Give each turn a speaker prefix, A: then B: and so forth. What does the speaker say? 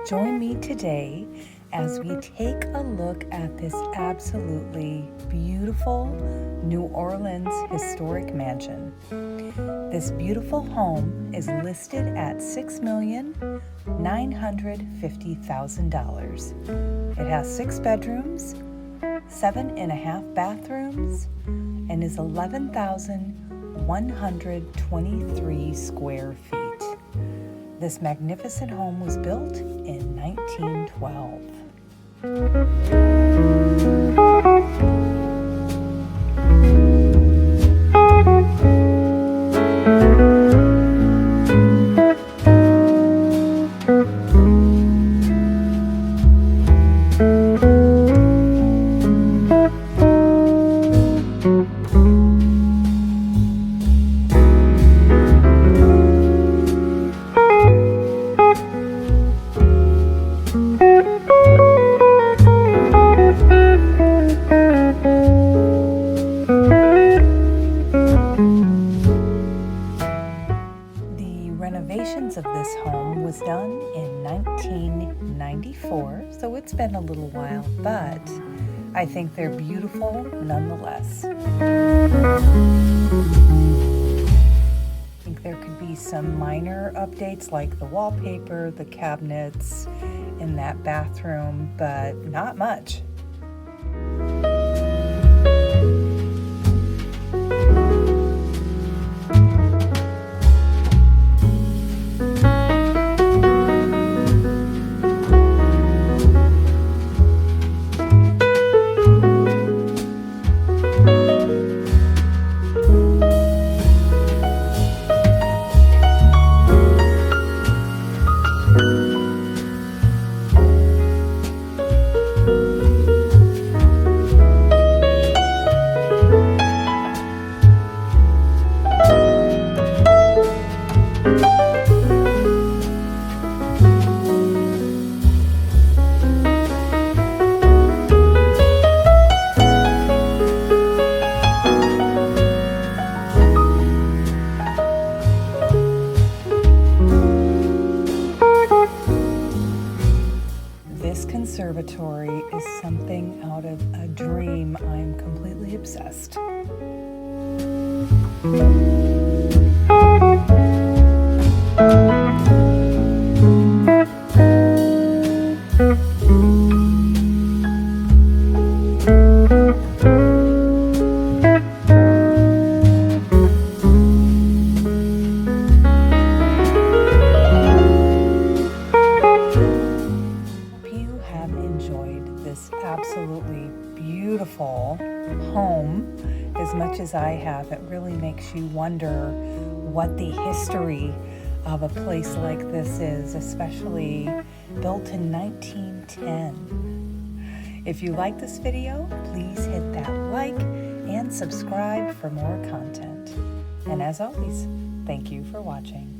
A: Join me today as we take a look at this absolutely beautiful New Orleans historic mansion. This beautiful home is listed at $6,950,000. It has 6 bedrooms, 7.5 bathrooms, and is 11,123 square feet. This magnificent home was built in 1912. Renovations of this home was done in 1994, so it's been a little while, but I think they're beautiful nonetheless. I think there could be some minor updates like the wallpaper, the cabinets in that bathroom, but not much. This conservatory is something out of a dream. I'm completely obsessed. This absolutely beautiful home as much as I have. It really makes you wonder what the history of a place like this is, especially built in 1910. If you like this video, please hit that like and subscribe for more content. And as always, thank you for watching.